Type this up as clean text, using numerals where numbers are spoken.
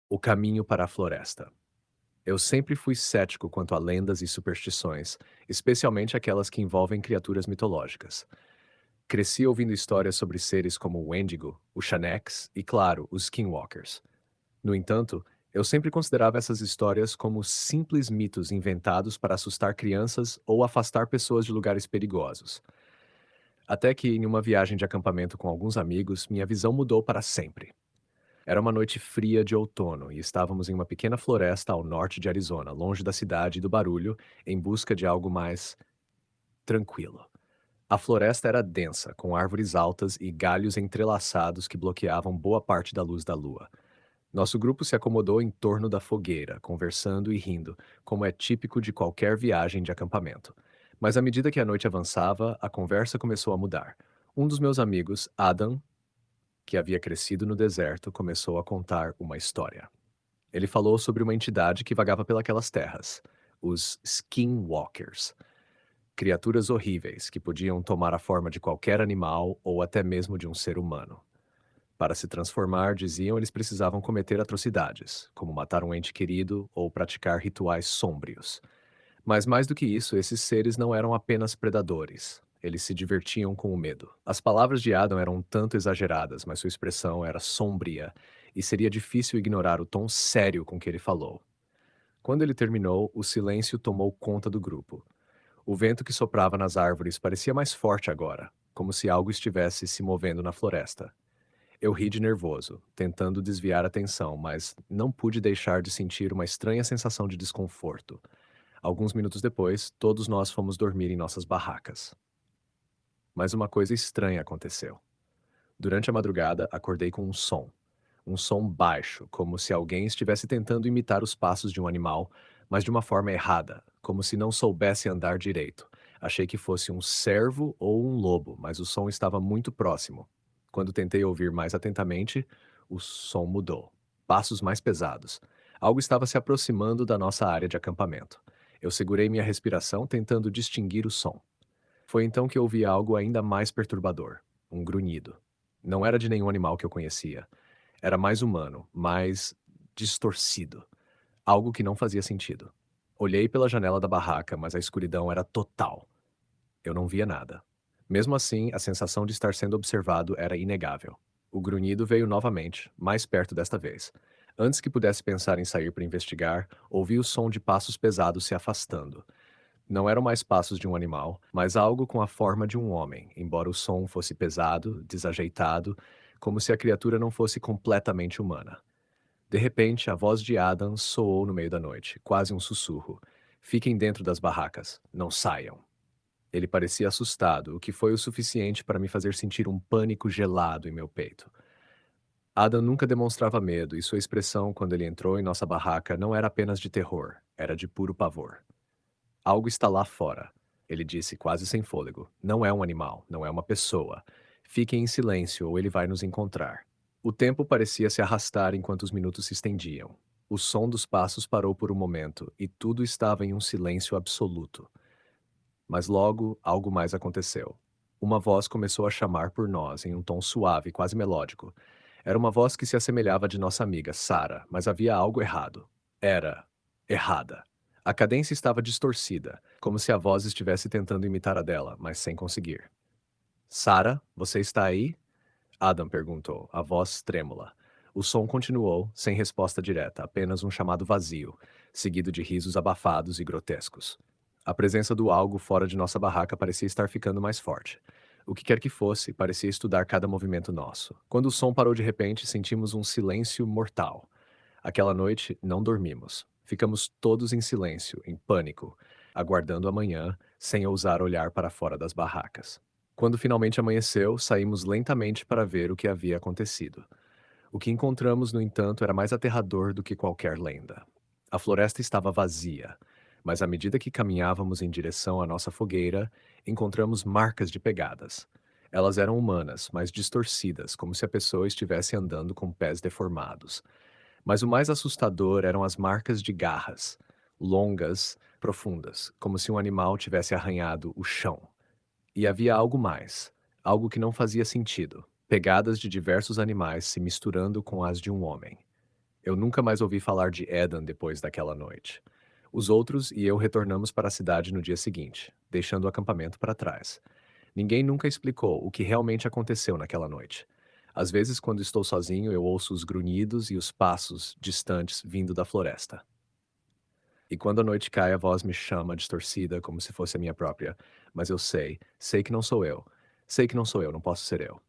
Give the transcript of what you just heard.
O caminho para a floresta. Eu sempre fui cético quanto a lendas e superstições, especialmente aquelas que envolvem criaturas mitológicas. Cresci ouvindo histórias sobre seres como o Wendigo, o Xanax e, claro, os Skinwalkers. No entanto, eu sempre considerava essas histórias como simples mitos inventados para assustar crianças ou afastar pessoas de lugares perigosos. Até que, em uma viagem de acampamento com alguns amigos, minha visão mudou para sempre. Era uma noite fria de outono e estávamos em uma pequena floresta ao norte de Arizona, longe da cidade e do barulho, em busca de algo mais tranquilo. A floresta era densa, com árvores altas e galhos entrelaçados que bloqueavam boa parte da luz da lua. Nosso grupo se acomodou em torno da fogueira, conversando e rindo, como é típico de qualquer viagem de acampamento. Mas à medida que a noite avançava, a conversa começou a mudar. Um dos meus amigos, Adam, que havia crescido no deserto, começou a contar uma história. Ele falou sobre uma entidade que vagava pelas terras, os Skinwalkers, criaturas horríveis que podiam tomar a forma de qualquer animal ou até mesmo de um ser humano. Para se transformar, diziam, eles precisavam cometer atrocidades, como matar um ente querido ou praticar rituais sômbrios. Mas mais do que isso, esses seres não eram apenas predadores. Eles se divertiam com o medo. As palavras de Adam eram um tanto exageradas, mas sua expressão era sombria, e seria difícil ignorar o tom sério com que ele falou. Quando ele terminou, o silêncio tomou conta do grupo. O vento que soprava nas árvores parecia mais forte agora, como se algo estivesse se movendo na floresta. Eu ri de nervoso, tentando desviar a atenção, mas não pude deixar de sentir uma estranha sensação de desconforto. Alguns minutos depois, todos nós fomos dormir em nossas barracas. Mas uma coisa estranha aconteceu. Durante a madrugada, acordei com um som. Um som baixo, como se alguém estivesse tentando imitar os passos de um animal, mas de uma forma errada, como se não soubesse andar direito. Achei que fosse um cervo ou um lobo, mas o som estava muito próximo. Quando tentei ouvir mais atentamente, o som mudou. Passos mais pesados. Algo estava se aproximando da nossa área de acampamento. Eu segurei minha respiração, tentando distinguir o som. Foi então que ouvi algo ainda mais perturbador: um grunhido. Não era de nenhum animal que eu conhecia. Era mais humano, mais distorcido. Algo que não fazia sentido. Olhei pela janela da barraca, mas a escuridão era total. Eu não via nada. Mesmo assim, a sensação de estar sendo observado era inegável. O grunhido veio novamente, mais perto desta vez. Antes que pudesse pensar em sair para investigar, ouvi o som de passos pesados se afastando. Não eram mais passos de um animal, mas algo com a forma de um homem, embora o som fosse pesado, desajeitado, como se a criatura não fosse completamente humana. De repente, a voz de Adam soou no meio da noite, quase um sussurro. Fiquem dentro das barracas, não saiam. Ele parecia assustado, o que foi o suficiente para me fazer sentir um pânico gelado em meu peito. Adam nunca demonstrava medo, e sua expressão quando ele entrou em nossa barraca não era apenas de terror, era de puro pavor. Algo está lá fora, ele disse quase sem fôlego. Não é um animal, não é uma pessoa. Fiquem em silêncio ou ele vai nos encontrar. O tempo parecia se arrastar enquanto os minutos se estendiam. O som dos passos parou por um momento e tudo estava em um silêncio absoluto. Mas logo algo mais aconteceu. Uma voz começou a chamar por nós em um tom suave, quase melódico. Era uma voz que se assemelhava de nossa amiga, Sarah, mas havia algo errado. Era errada. A cadência estava distorcida, como se a voz estivesse tentando imitar a dela, mas sem conseguir. Sarah, você está aí? Adam perguntou, a voz trêmula. O som continuou, sem resposta direta, apenas um chamado vazio, seguido de risos abafados e grotescos. A presença do algo fora de nossa barraca parecia estar ficando mais forte. O que quer que fosse, parecia estudar cada movimento nosso. Quando o som parou de repente, sentimos um silêncio mortal. Aquela noite, não dormimos. Ficamos todos em silêncio, em pânico, aguardando amanhã, sem ousar olhar para fora das barracas. Quando finalmente amanheceu, saímos lentamente para ver o que havia acontecido. O que encontramos, no entanto, era mais aterrador do que qualquer lenda. A floresta estava vazia, mas à medida que caminhávamos em direção à nossa fogueira, encontramos marcas de pegadas. Elas eram humanas, mas distorcidas, como se a pessoa estivesse andando com pés deformados. Mas o mais assustador eram as marcas de garras, longas, profundas, como se um animal tivesse arranhado o chão. E havia algo mais, algo que não fazia sentido, pegadas de diversos animais se misturando com as de um homem. Eu nunca mais ouvi falar de Eden depois daquela noite. Os outros e eu retornamos para a cidade no dia seguinte, deixando o acampamento para trás. Ninguém nunca explicou o que realmente aconteceu naquela noite. Às vezes, quando estou sozinho, eu ouço os grunhidos e os passos distantes vindo da floresta. E quando a noite cai, a voz me chama distorcida, como se fosse a minha própria. Mas eu sei que não sou eu. Sei que não sou eu, não posso ser eu.